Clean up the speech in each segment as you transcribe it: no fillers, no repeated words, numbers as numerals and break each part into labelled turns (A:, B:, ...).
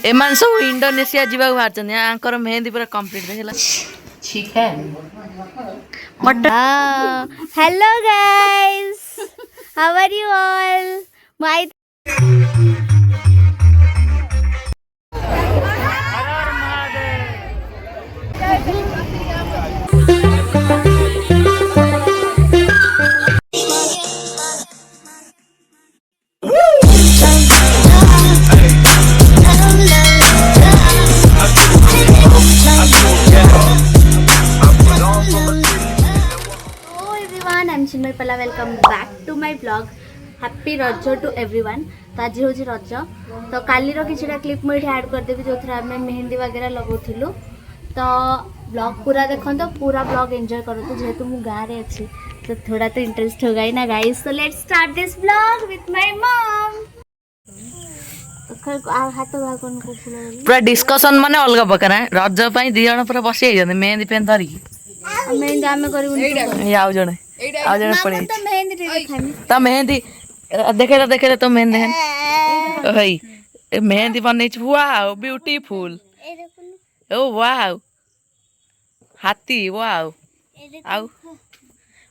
A: एमान सब इंडोनेशिया जीवा बाहर आंकर मेहंदी पूरा कंप्लीट देखला chicken mutton.
B: Hello guys, how are you all? My Chinmay Pala welcome back to my blog. Happy Raja to everyone. तो आज हूँ रज तो काली किसी क्लिप मुझे ऐड करदेवी जो आम मेहंदी वगैरह लगाऊलु। तो ब्लॉग पूरा देखो तो पूरा ब्लॉग एंजॉय करूँ जेहेतु मु गाँव में अच्छी तो थोड़ा तो इंटरेस्ट होगा ही ना गाइस। तो let's start this blog with my mom. हाथ भागन को
A: पूरा डिस्कशन माने अलग प्रकार रज पई दी जण पूरा बसी जाय मेहंदी पेन धरिकी
B: मेहंदी आमे करू
A: आउ जणे पड़े तो मेहंदी देखे तो मेहंदी हई मेहंदी बन वाओ ब्यूटीफुल ओ वाओ हाथी वाओ आउ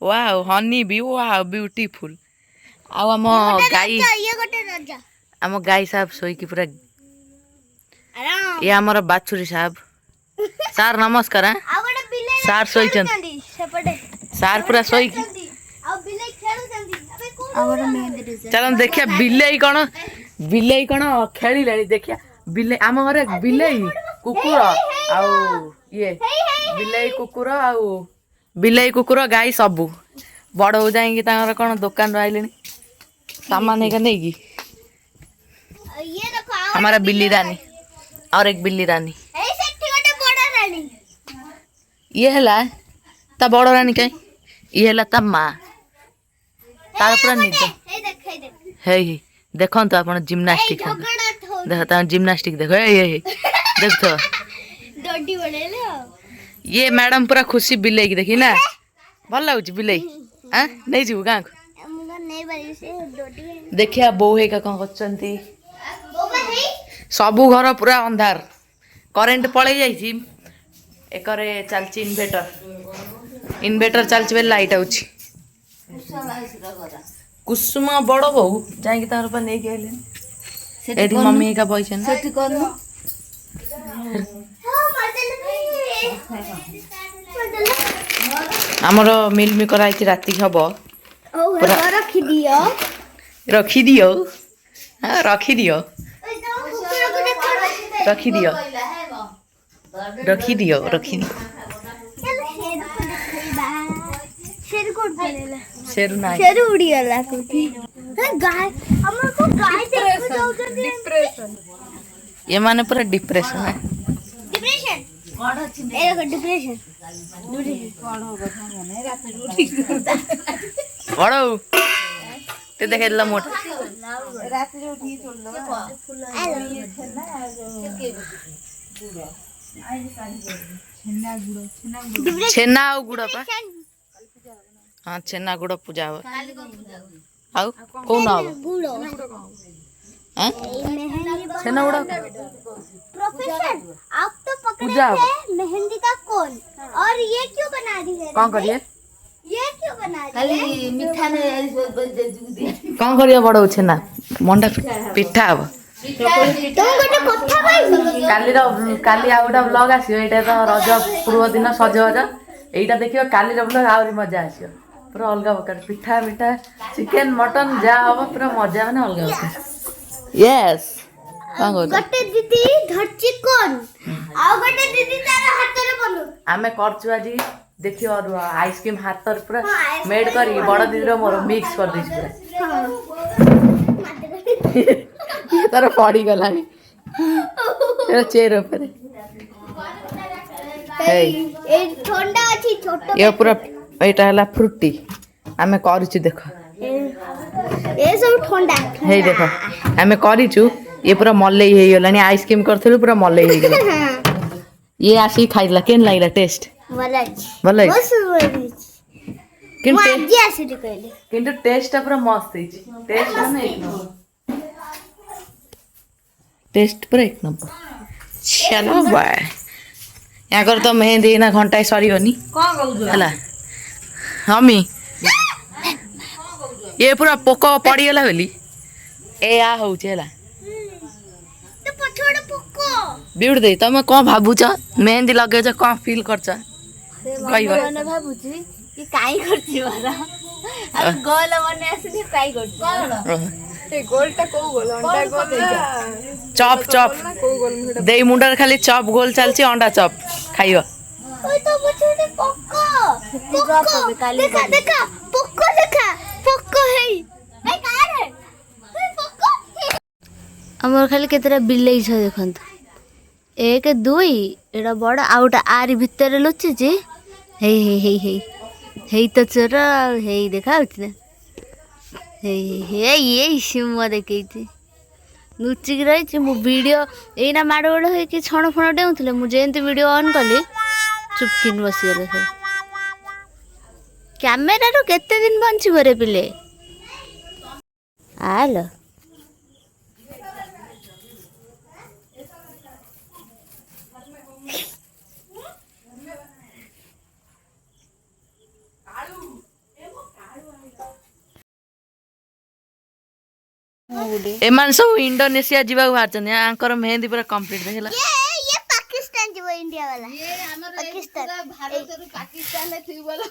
A: वाओ हनी भी वाओ ब्यूटीफुल आउ आम गाई साहब शोईकी पूरा ये आमर बाछुरी साहब सार नमस्कार सार शोई सार पूरा शोईकी चल देखिया बिलेई कौन खेल देखिया बिले आम घर बिलेई कुकुर आउ ये बिलेई कुकुर गाई सबू बड़ हो जाए कौन दुकान आइले सामान नहीं हमारा बिल्ली रानी और एक बिल्ली रानी ये है ता बड़ रानी कहीं ये है ता माँ तार पूरा निद है देखो तो आप जिम्नास्टिक देख जिम्नास्टिक देखो ये देख तो ये मैडम पूरा खुशी बिले की देखी ना भल लगुच बिले नहीं जीव गाँ को देखिया बो है कौन कर सबू घर पूरा अंधार करेंट पड़े जाइए एकरे चलची इन्वेटर चलची बेले लाइट आउची कुसुम बड़ बो जाइए तार पर नहीं गए एठी मम्मी का बइछन सेठी करनु हमर मिल मी कराई थी राती हबो रखी दियो हां रखी दियो रखी दियो रखी दियो रखी दियो शेरू ना
B: शेरू उड़ी गला कोठी गाय हमर को गाय देख जाउछन डिप्रेशन
A: ये माने पूरा डिप्रेशन है
B: डिप्रेशन कोन अछि ए डिप्रेशन कोन हो कथा माने रात उठी
A: बड़ो ते देखे ला मोट
B: रात उठी चललो
A: छेना गुड़ पा हाँ छेना गुड़ पूजा हो आउ कौन हो छेना गुड़
B: प्रोफेसर आप तो पकड़े थे मेहंदी का कोन और ये क्यों बना रही है?
A: कौन करिए
B: ये क्यों बना रही है?
C: मीठा में
A: कौन करिए बड़ छेना मंडा पिठा हम काली आ गोटे ब्लॉग आसो ये तो रज पूर्व दिन सजबाज यहीटा देखिए काली ब्लॉग आहरी मजा आसो पूरा अलग प्रकार पिठा मिठा चिकेन मटन जहाँ हम पूरा मजा मैंने अलग प्रकार यस
B: गोटे दीदी धरची कोन आ गोटे दीदी तार हाथ रे बनू
A: आमे करछु आज देखियो और आइसक्रीम हाथ पर पूरा मेड करी बड़ दीदी रो मोर मिक्स कर दिस पूरा तार पड़ी गलानी तेरा चेहरे पर
B: ए ठंडा अछि छोटो
A: ये पूरा एटा हला फ्रूटी आमे करिछु देखो
B: ए सब ठंडा
A: हे देखो आमे करिछु ये पूरा मल्लई हे गलानी आइसक्रीम करथलु पूरा मल्लई हे गेला ये आसी खाइला केन लागला टेस्ट भलै किंतु टेस्ट पूरा मस्त है टेस्ट नहीं टेस्ट पूरा एक नंबर चलो बाय यहाँ कर तो मेहंदी ना घंटाए सरीबनी है हमी ये पूरा पोक पड़गला बोली ए आ हूँ है बिउट दे तुम कौन भावुच मेहंदी लगे कौन फील कर
B: भाବୁची कि काई करछि मारा आ गोल मने आसी काई करछि कोन ए गोलटा को गोल अंडा गोल
A: चॉप चॉप दे मुंडर खाली चॉप गोल चलछि अंडा चॉप खाइयो
B: ओय तो बचुटे पक्को देखा देखा पक्को है ए का रे पक्को हमर खाली केतरा बिल्लै छ देखंत 1 2 एडा बड़ आउटा आरी भितर लुचिछि हे तो चोर हे देखा ना हे ये सिम देखे लुचिक रही मु वीडियो एना माड़ गोड़ हो छण फण डेउले मुझे वीडियो ऑन कली चुपकिन बसीगले सब कैमेरा रो केते दिन बंचब रे पिले आलो
A: एमान सब इंडोनेशिया जीवा बाहर मेहंदी पूरा कंप्लीट देखला
B: ये पाकिस्तान जीव इंडिया वाला ये हमर पाकिस्तान भारत रो पाकिस्तान ले थी बोला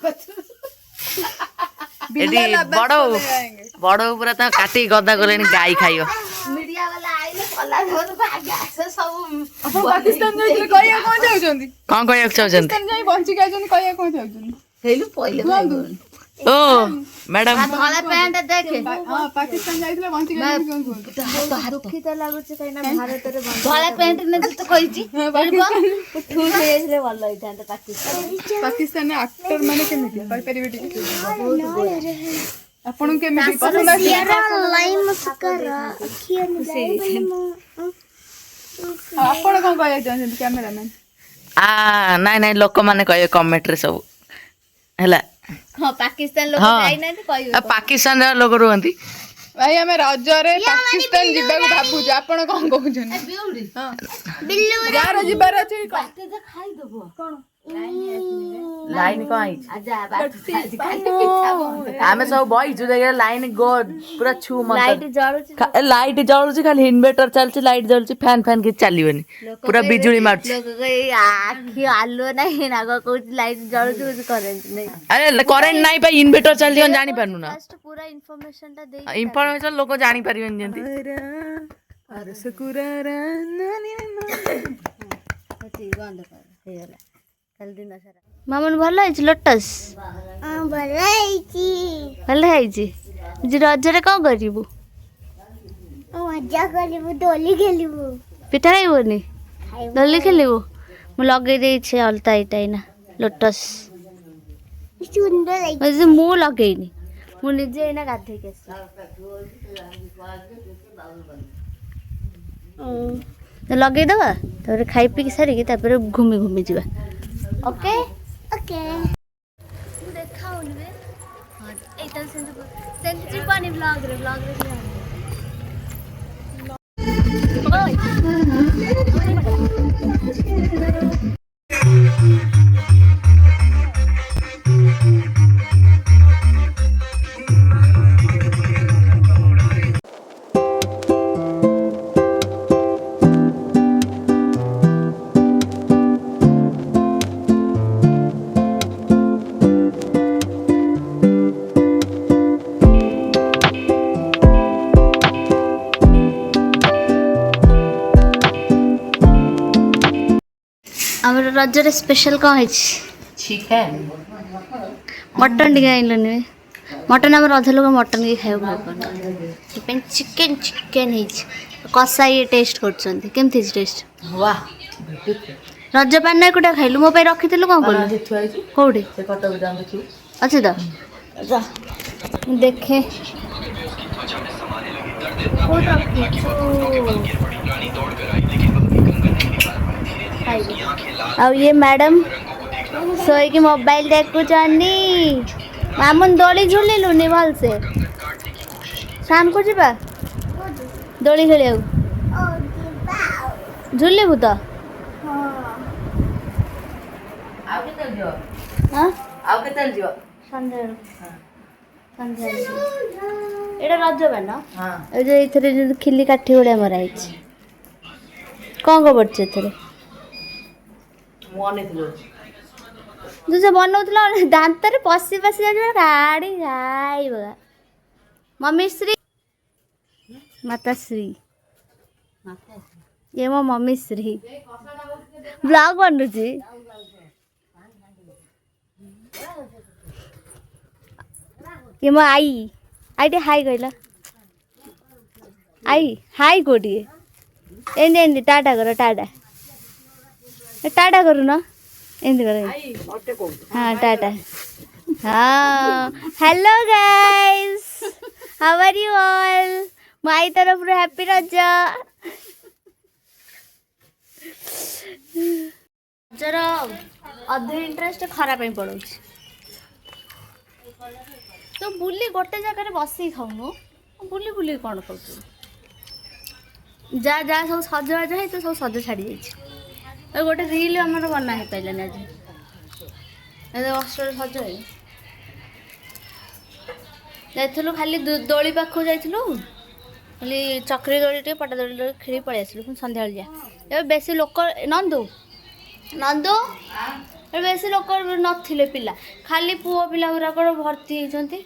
A: एडी बड़ो पूरा ता काटी गदा गलेनी गाई खाइयो
C: मीडिया वाला आइले पला धर भाग्या से सब
D: पाकिस्तान जाई कहिया कोन जाउछंती
A: कोन कहिया चाहछंती
D: पाकिस्तान जाई बंची गाजन कहिया कोन जाउछंती
C: हेलु पहिले भाई
A: ओ मैडम
B: धला पैंट देखे
D: हां पाकिस्तान जाइतले बंची गाजन कोन कोन
B: दुखित लागुछ कहिना भारत रे
C: धला पैंट ने तो कहिची
B: ठूस हेसले भल होइथांत पाकिस्तान
D: पाकिस्तान ने एक्टर माने केमिति कहि परिबे टिके आपन केमिति पसंद आसी
B: लाइन मुस्कर अखिया ने
D: आपन कोन कहिया चाहछंती कैमरामैन
A: आ नाइ नाइ लोक माने कहियो कमेंट रे सब हैला
B: हां पाकिस्तान लोग
A: हाँ।
B: जाई नै कहियो
A: पाकिस्तान रे लोग रुहंती
D: भाई हमें रजरे पाकिस्तान जिबाक भाबुछ आपन कोन कहउछन हां
B: बिल्लू
D: यार जिबार अछि
C: बाटे जे खाई दबो कोन
A: लाइन को आई
C: आजा बाटे खाई पिठा बन
A: आमे सब बई छु देखे लाइन गो पूरा छु मत
B: लाइट जळुछ
A: लाइट जळुछि खाली इन्वर्टर चलछि लाइट जळुछि फैन फैन के चलिबनी पूरा बिजुली मारछि
B: लोग कहि आखि आलो नै नागो कोच लाइट जळुछ कुछ करेंट नै
A: अरे करेंट नाइ भाई इन्वर्टर चलछि हम जानि पानु ना
B: फर्स्ट पूरा इन्फॉर्मेशन ता देई
A: इंफॉर्मेशन लोग जानि परिबन जेंती
D: अरे सकुरारा नानी
B: होती बंद कर हे होला कल दिन सारा मामन भलो है लोटस हां भलो है जी रजरे कौन करिबू मजा करिबू डोली खेलिबू पिठा खाइबोनी डोली खेलिबू मु लगे दे छे अलता इटाइना लोटस सुंदर है मु लगेनी मु निजे एना गाधे के तो लगे दबा तापर खाई पी सारी की तापर घूमी घूमी जीवा ओके ओके देखाउन बे हां एटा सेंस जीवानी व्लॉग रे हमर रजरे स्पेशल कौन है
A: चिकन
B: मटन टिके आइलनि मटन हमर अध लोग मटन के खाइ भल चिकेन चिकेन है कसा ये टेस्ट करछंती केमथि टेस्ट
A: वाह
B: रज पान नै कोटा खाइलु मो पे रखिथिलु कोन कोन कोडी
A: से कटक जाम देखियो
B: अच्छे तो जा देखे अब ये मैडम सोई की मोबाइल देखु चाहनी मामुन दोली झूली लुनी भल से शाम को जीवा दोली खेलिया ଝୁଲିବୁ ତ
A: ଆଉ କେତେବେଳେ ଯିବ
B: ହଁ
A: ଆଉ କେତେବେଳେ ଯିବ
B: ସନ୍ଧ୍ୟାବେଳକୁ ଏଇଟା ରଜ ପାନ
A: ହଁ
B: ଏ ଯୋଉ ଏଇଥିରେ ଯୋଉ ଖିଲି କାଠି ଭଳିଆ ମରା ହେଇଛି କ'ଣ ପଡୁଛି ଏଥିରେ
A: ମୁଁ ଅନେଇଥିଲି
B: ତୁ ସେ ବନଉଥିଲ ଦାନ୍ତରେ ପଶି ଯାଉଛି ଗାଡ଼ି ଖାଇବ ମମି ଶ୍ରୀ ମାତାଶ୍ରୀ ये ମୋ ମମି ଶ୍ରୀ ବ୍ଲଗ ବନୁଛି ये ମୋ ଆଈ ଟିକେ ହାଇ କହିଲ ଆଈ ହାଇ କୋଉଠି ଏମିତି ଏମିତି ଟାଟା କର ଟାଟା କରୁନ ଏମିତି କର ହଁ ଟାଟା ହଁ hello guys how are you all my तरफ हैप्पी रज रजर अधे इंटरेस्ट खरा पड़ो तो बुली गोटे जगह बस खाऊनु बुली बुली कौन खाऊ जा जा सब सजबाज है तो सब सज छाड़ी जाइए गोटे रिल आम बना हो पारानी आज कष्ट सज जाइलु खाली दोली पाखु जाइलु खाली चक्री दोली टे पटा दोली खेली पलि आसलु सन्ध्या जा बेसी लोक नंदू बेसी लोक नथिले पिला खाली पुओ पिला गुराक भर्ती होती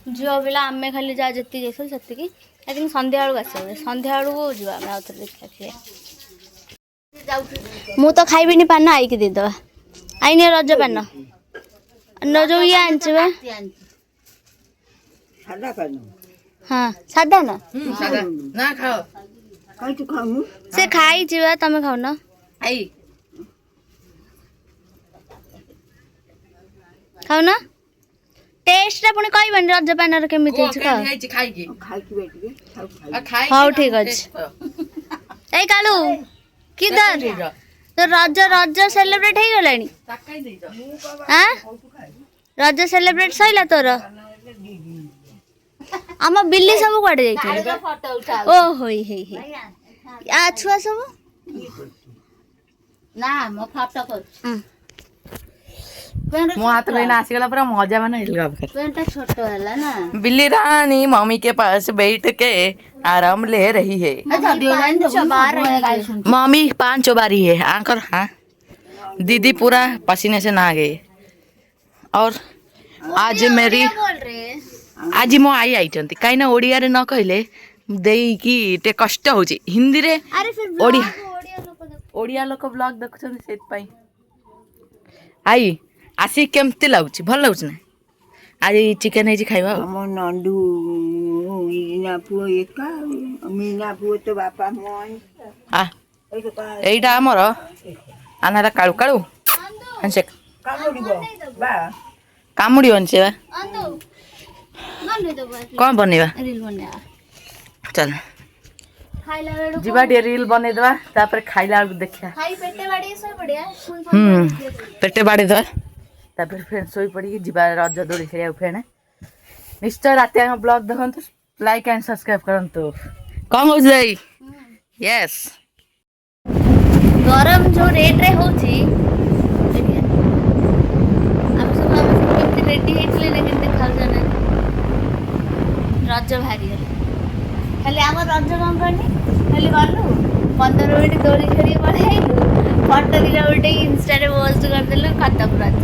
B: झील पिला आम खाली जहाँ जी जाइल से आई थिंक सन्ध्या बेलू आस सन्ध्या बेलू जा देखा मु तो खाइबिनी पान आई की देदे आई नहीं रज पान जो ये आंच हाँ सादा ना
A: ना खाओ
B: से खाई तमें खाऊ ना
A: आई
B: खाऊ ना टेस्ट पुणी कहबनी रज पान केमिति हाँ ठीक अच्छे ए कालू किधर तो रज रज सेलिब्रेट हो गलानी हाँ रज सेलिब्रेट सैला तोर आम बिल्ली सब कड़े जाइए ओ होई हे आ छुआ सब
C: ना मो फोटो कर
A: मो हाथ में आसीगला पूरा मजा माने हिलगा
C: पेंटा छोटो हैला ना
A: बिल्ली रानी मम्मी के पास बैठ के आराम ले रही है मम्मी 5 बारी है आंकर हाँ दीदी पूरा पसीने से नहा गए और आज मेरी आज मो आई आइचंती काई ना ओडिया रे न कहले देई की टे कष्ट होची हिंदी रे ओडिया लोक ब्लॉग देखुछन सेत पाई आई आसी केमती लाଗୁଛି ଭଲ ଲାଗୁଛି ନା आज चिकन है खाइबा
E: ଆମ ନଣ୍ଡୁ ଇନା ପୁଅ ଏକା ମିନା ପୁଅ ତ ବାପା ମଇ
A: आ एଇଟା ଆମର ଆନାଟା କାଳୁ କାଳୁ ହଂସେ
E: କାମୁଡିବ ବା
A: କାମୁଡି ବନছে ବା कौन बनेबा चल जीवा टे रील बने दवा तापर खाइला देखिया पेटे बाड़ी दवा तापर फ्रेंड सोई पड़ी जीवा रज दोली खेलिया फ्रेंड निश्चय रात ब्लॉग देखंतु लाइक एंड सब्सक्राइब करंतु कम हो जाई यस
B: गरम जो रेट रे होची हम सब केमती रेडी हेतले लेकिन देखा जाना रज भारी गले खाली आम रज कौन कहनी खाली गलु 15 मिनट दोली खेली पड़ेलु फटो दिला गोटे इंस्टा रे पोस्ट करदेलु खत्म रज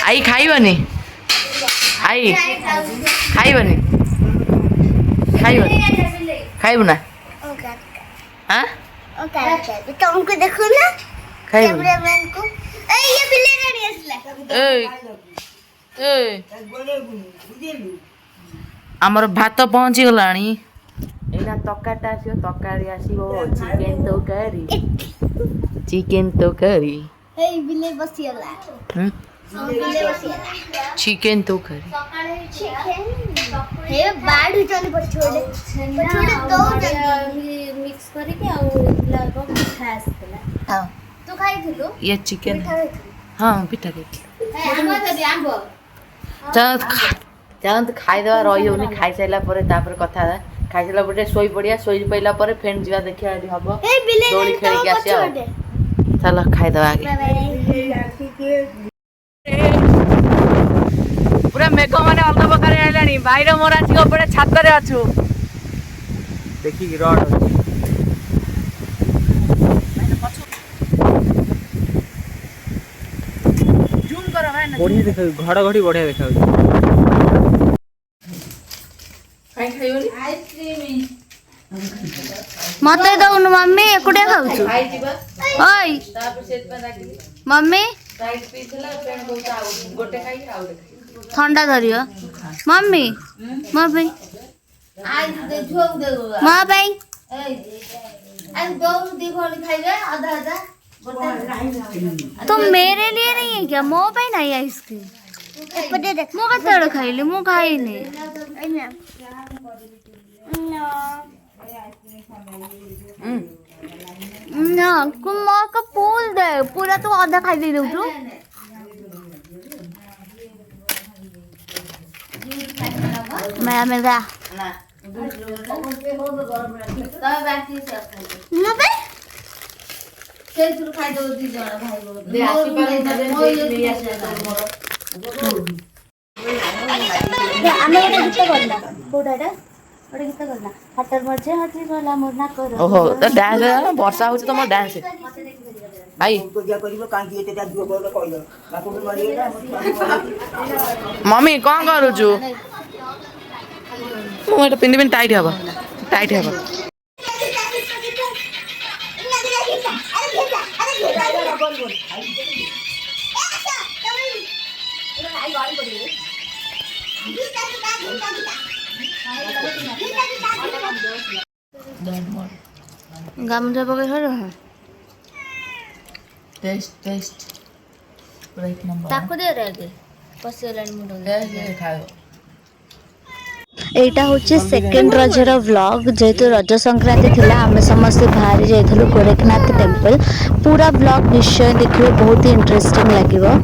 A: आई खाइबनी आई खाइबनी खाइबनी खाइबु ना हां
B: तुमको देखो ना
A: खाइबु
B: कैमरामैन को ए ये बिल्ली रेडी असला
A: ए आमर भात पहुँची गलानी एना तकाटा आसियो तकारी आसियो चिकन तकारी
B: ए बिल्ली बसियला बिल्ली बसियला
A: चिकन तकारी
B: हे बाडू चली पछोड़े दो मिक्स करके आ लागो खास देला
A: हां
B: तू खाइथिलु
A: ये चिकन हां पिठा के
B: आंबो दे आंबो
A: चांद खाई देवा रही होनी खाई साइला परे तापर कथा खाइला पटे सोई पड़िया सोई पइला परे फेन जीवा देखिया एठी हबो दोली खेल के आसिया चलो खाइ दवा आगे पूरा मेघ माने अलग प्रकार आइलानी भाई रे मोर आज ऊपर छात रे अछु
F: देखी कि रड
A: जूम करो भाई ना
F: बढ़िया देखा घड़घड़ी बढ़िया देखा
A: खाइ खाइबोली
B: मते दउन मम्मी एकुटे खाउछु
A: खाइ जीवा
B: ओइ
A: तापर सेत में राखी
B: मम्मी
A: राइट पीछला पेन कोता गोटे खाइ आउ
B: ठंडा धरियो मम्मी मम्मी
C: आज दे झोक दे
B: मां भाई
C: आज दो दी खोली खाइबे आधा आधा
B: तो मेरे लिए नहीं है क्या मो पे नहीं आइसक्रीम मो कतड़ खाइली मो खाइनी ना कुमार का फूल दे पूरा तो आधा खाई दे दो मैं मेरा
A: ना
C: तब बाकी से खाइबे
B: ना बे
C: खेल शुरू खाइ दो दी जण भाई बोल
A: दे आसी पर दे ले आसी मोर
B: ଆମେ ଗୋଟେ ଗୀତ କରନା କୋଉଟା ଗୋଟେ ଗୀତ କରନା ହଟର ମଝେ ହଟି ଗଲା ମୋର ନା କର
A: ओहो तो डांस वर्षा होची तो मोर डांस भाई
E: ପୂଜା କରିବ କାହିଁକି ଏତେ ରାଜୁଅ କହିଲ କହିଲ ବାପୁ ମରିଗଲା
A: मम्मी कौन करूछु मु एटा पिंडी पिन टाइट हबो
B: गामजा पके हर
A: टेस्ट पूरा एक नंबर
B: ताको दे रे आगे पसेलानी मुंड
A: दे खाओ
B: एटा होचे सेकंड रजर व्लॉग जेतु रज संक्रांति थिला आमे समस्त बाहर जाइथलु गोरखनाथ टेंपल पूरा व्लॉग निश्चय देखियो बहुत ही इंटरेस्टिंग लागिवो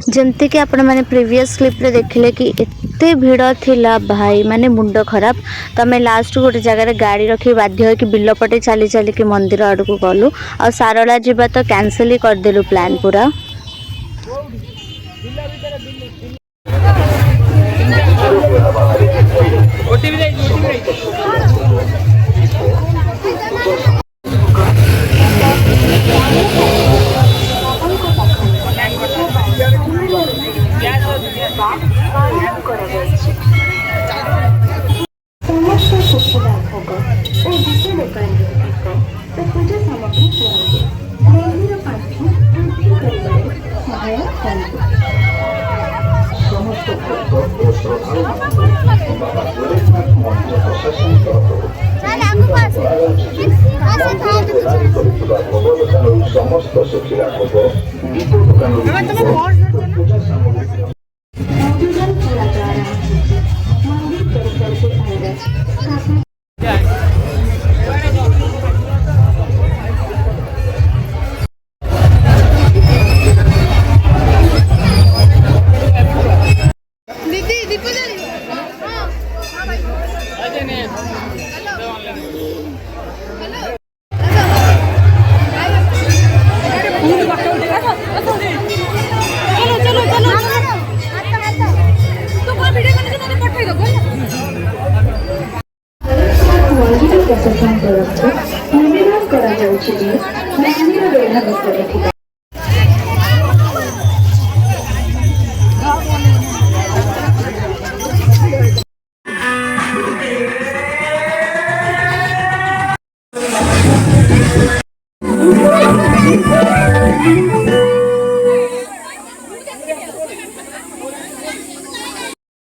B: जमती कि आपण मैंने प्रीवियस क्लिप रे देखिले कि एते भीड़ थिला भाई माने मुंड खराब तो आम लास्ट गोटे जगह गाड़ी रखी बाध्य कि बिल पटे चली चली कि मंदिर आड़ को गलु आ सारला जीवा तो कैंसिल ही करदेलु प्लान पूरा
G: समस्त सुखिला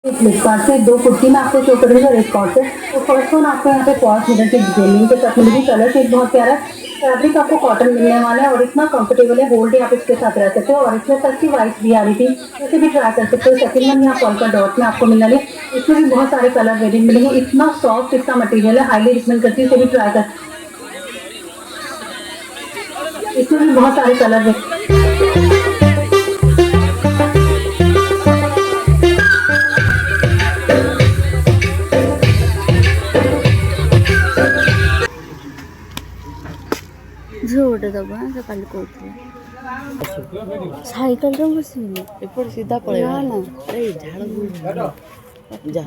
H: फ्लिपकार्ट से 2 कुर्ती में आपको शो करूँगा रिकॉर्ड से। तो फर्स्ट वन आपको यहाँ पे 5 मीटर की डिटेलिंग के साथ मिलेगी। कलर शेड बहुत प्यारा है। फैब्रिक आपको कॉटन मिलने वाला है और इतना कंफर्टेबल है, होल्ड आप इसके साथ रह सकते हो। और इसमें सस्ती वाइट भी आ रही थी, जैसे भी ट्राई कर सकते हो। सेकंड वन यहाँ पॉल्का डॉट में आपको मिलने वाली, इसमें भी बहुत सारे कलर वेरिएंट मिलेंगे। इतना सॉफ्ट इसका मटेरियल है, हाईली रिकमेंड करती हूँ, इसे भी ट्राई कर। इसमें भी बहुत सारे कलर
B: झोट दबा से कल को साइकिल रे बसिनी
A: एपट सीधा पळेगा
B: ना
A: अरे झाड़ जा